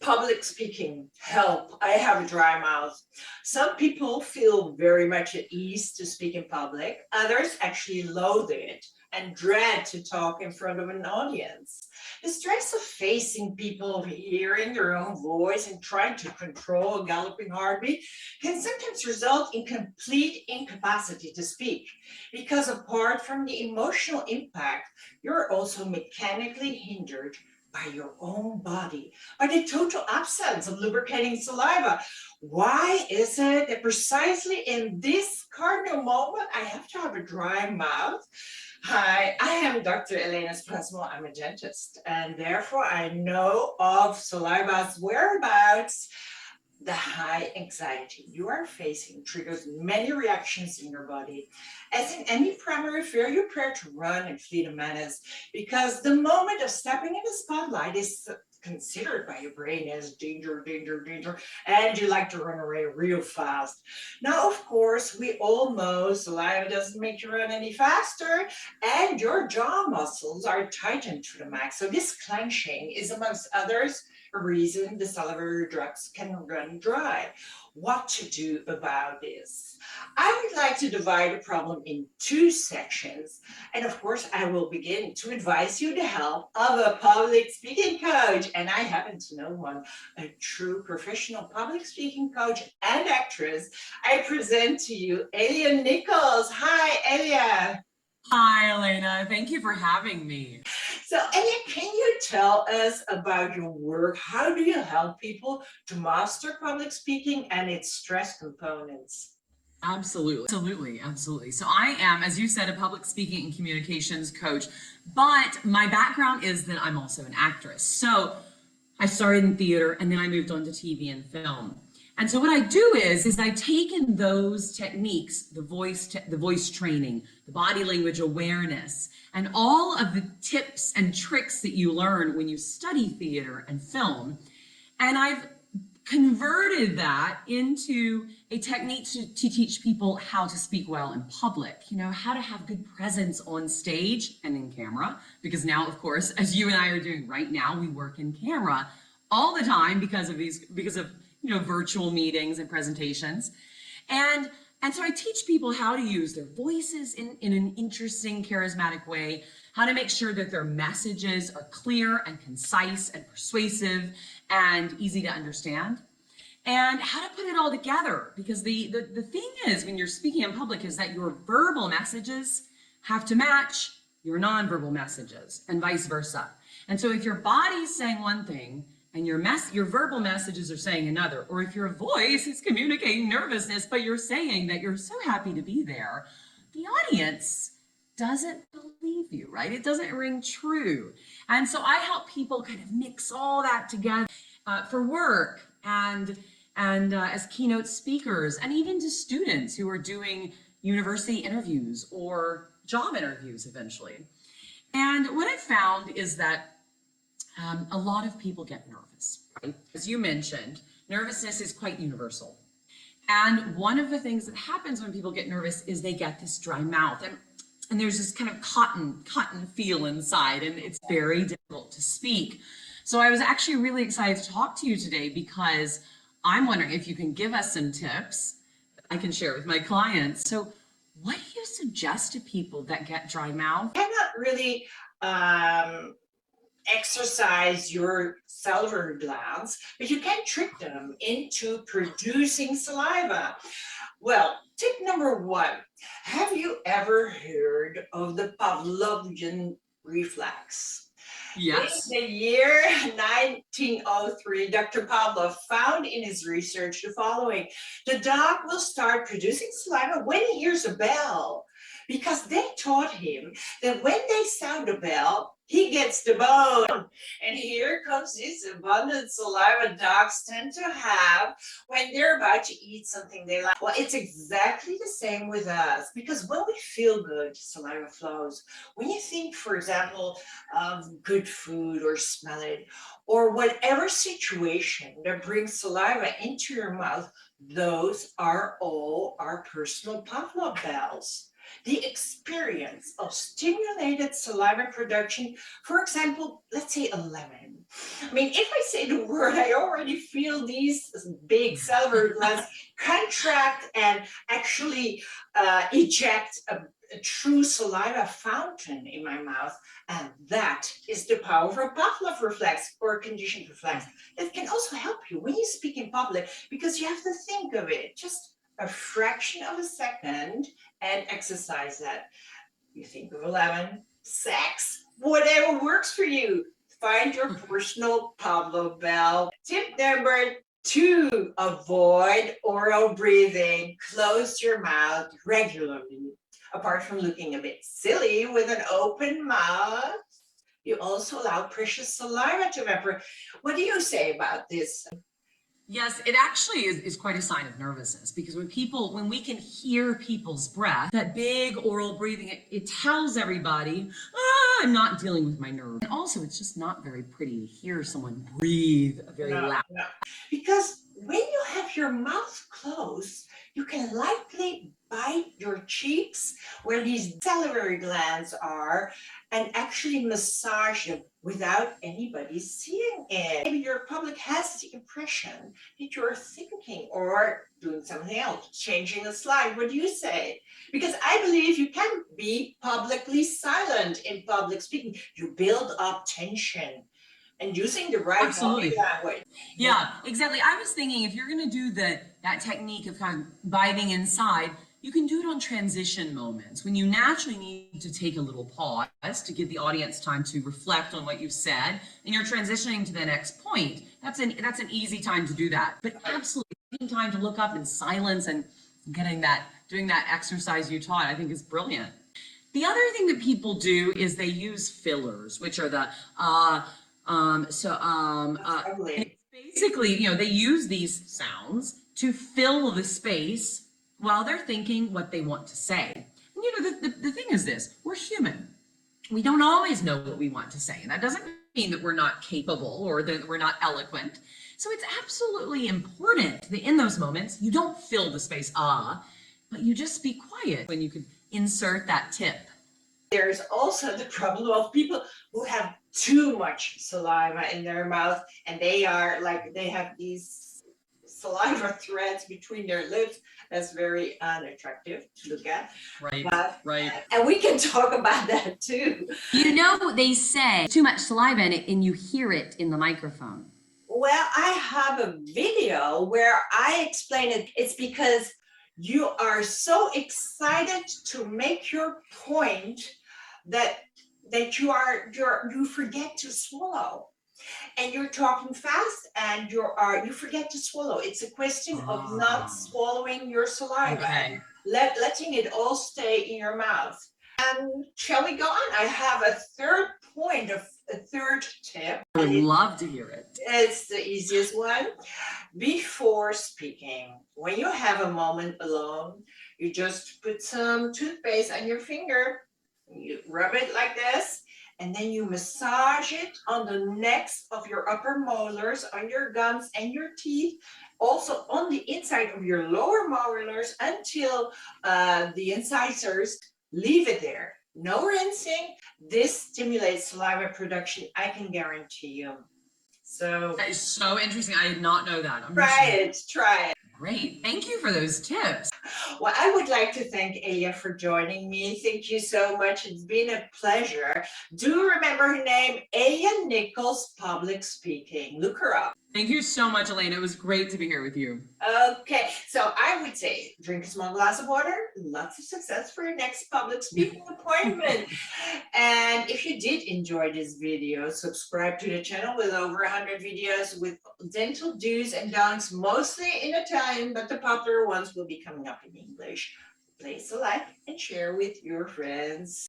Public speaking, help, I have a dry mouth. Some people feel very much at ease to speak in public. Others actually loathe it and dread to talk in front of an audience. The stress of facing people, hearing their own voice, and trying to control a galloping heartbeat can sometimes result in complete incapacity to speak. Because apart from the emotional impact, you're also mechanically hindered by your own body, by the total absence of lubricating saliva. Why is it that precisely in this cardinal moment I have to have a dry mouth? Hi, I am Dr. Elena Spasmo. I'm a dentist, and therefore I know of saliva's whereabouts. The high anxiety you are facing triggers many reactions in your body. As in any primary fear, you're prepared to run and flee the menace because the moment of stepping in the spotlight is considered by your brain as danger, danger, danger, and you like to run away real fast. Now, of course, we all know saliva doesn't make you run any faster, and your jaw muscles are tightened to the max. So this clenching is, amongst others, a reason the salivary ducts can run dry. What to do about this? I would like to divide the problem in two sections. And of course, I will begin to advise you the help of a public speaking coach. And I happen to know one, a true professional public speaking coach and actress. I present to you Elia Nichols. Hi, Elia. Hi, Elena. Thank you for having me. So, Elia, can you tell us about your work? How do you help people to master public speaking and its stress components? Absolutely. So I am, as you said, a public speaking and communications coach, but my background is that I'm also an actress. So I started in theater and then I moved on to TV and film. And so what I do is I've taken those techniques, the voice training, the body language awareness, and all of the tips and tricks that you learn when you study theater and film, and I've converted that into a technique to teach people how to speak well in public, how to have good presence on stage and in camera, because now, of course, as you and I are doing right now, we work in camera all the time because of virtual meetings and presentations. And so I teach people how to use their voices in an interesting, charismatic way, how to make sure that their messages are clear and concise and persuasive and easy to understand, and how to put it all together. Because the thing is, when you're speaking in public, is that your verbal messages have to match your nonverbal messages and vice versa. And so if your body's saying one thing, and your verbal messages are saying another, or if your voice is communicating nervousness, but you're saying that you're so happy to be there, the audience doesn't believe you, right? It doesn't ring true. And so I help people kind of mix all that together for work and as keynote speakers, and even to students who are doing university interviews or job interviews eventually. And what I found is that a lot of people get nervous, right? As you mentioned, nervousness is quite universal. And one of the things that happens when people get nervous is they get this dry mouth, and there's this kind of cotton feel inside, and it's very difficult to speak. So I was actually really excited to talk to you today because I'm wondering if you can give us some tips that I can share with my clients. So what do you suggest to people that get dry mouth? I cannot really exercise your salivary glands, but you can trick them into producing saliva. Well, tip number one, have you ever heard of the Pavlovian reflex? Yes. In the year 1903, Dr. Pavlov found in his research the following: the dog will start producing saliva when he hears a bell, because they taught him that when they sound a bell, he gets the bone. And here comes this abundant saliva dogs tend to have when they're about to eat something they like. Well, it's exactly the same with us, because when we feel good, saliva flows. When you think, for example, of good food or smell it, or whatever situation that brings saliva into your mouth, those are all our personal Pavlov bells. The experience of stimulated saliva production, for example, let's say a lemon. I mean, if I say the word, I already feel these big salivary glands contract and actually eject a true saliva fountain in my mouth. And that is the power of a Pavlov reflex or a conditioned reflex. That can also help you when you speak in public, because you have to think of it just a fraction of a second and exercise that. You think of 11, sex, whatever works for you. Find your personal Pavlov bell. Tip number 2, avoid oral breathing. Close your mouth regularly. Apart from looking a bit silly with an open mouth, you also allow precious saliva to evaporate. What do you say about this? Yes, it actually is quite a sign of nervousness, because when we can hear people's breath, that big oral breathing, it tells everybody, I'm not dealing with my nerves. And also, it's just not very pretty to hear someone breathe very loud. No. Because when you have your mouth closed, you can lightly bite your cheeks where these salivary glands are and actually massage them without anybody seeing it. Maybe your public has the impression that you're thinking or doing something else, changing a slide. What do you say? Because I believe you can be publicly silent in public speaking. You build up tension. And using the right body language. Yeah, exactly. I was thinking, if you're going to do that technique of kind of biting inside, you can do it on transition moments when you naturally need to take a little pause to give the audience time to reflect on what you've said, and you're transitioning to the next point. That's an easy time to do that. But absolutely, taking time to look up in silence and doing that exercise you taught, I think is brilliant. The other thing that people do is they use fillers, which are basically, they use these sounds to fill the space while they're thinking what they want to say. And the thing is this: we're human. We don't always know what we want to say, and that doesn't mean that we're not capable or that we're not eloquent. So it's absolutely important that in those moments you don't fill the space, but you just be quiet when you could insert that tip. There's also the problem of people who have too much saliva in their mouth, and they have these saliva threads between their lips. That's very unattractive to look at. Right, right. And we can talk about that too. They say too much saliva in it and you hear it in the microphone. Well, I have a video where I explain it. It's because you are so excited to make your point that you forget to swallow, and you're talking fast and you forget to swallow. It's a question of not swallowing your saliva, letting it all stay in your mouth. And shall we go on? I have a third tip. I would love to hear it. It's the easiest one. Before speaking, when you have a moment alone, you just put some toothpaste on your finger, you rub it like this, and then you massage it on the necks of your upper molars, on your gums and your teeth, also on the inside of your lower molars until the incisors. Leave it there. No rinsing. This stimulates saliva production, I can guarantee you. So that is so interesting. I did not know that. Try it. Great. Thank you for those tips. Well, I would like to thank Elia for joining me. Thank you so much. It's been a pleasure. Do remember her name, Elia Nichols, Public Speaking. Look her up. Thank you so much, Elena. It was great to be here with you. Okay, so I would say drink a small glass of water. Lots of success for your next public speaking appointment. And if you did enjoy this video, subscribe to the channel with over 100 videos with dental do's and don'ts, mostly in Italian, but the popular ones will be coming up in English. Place a like and share with your friends.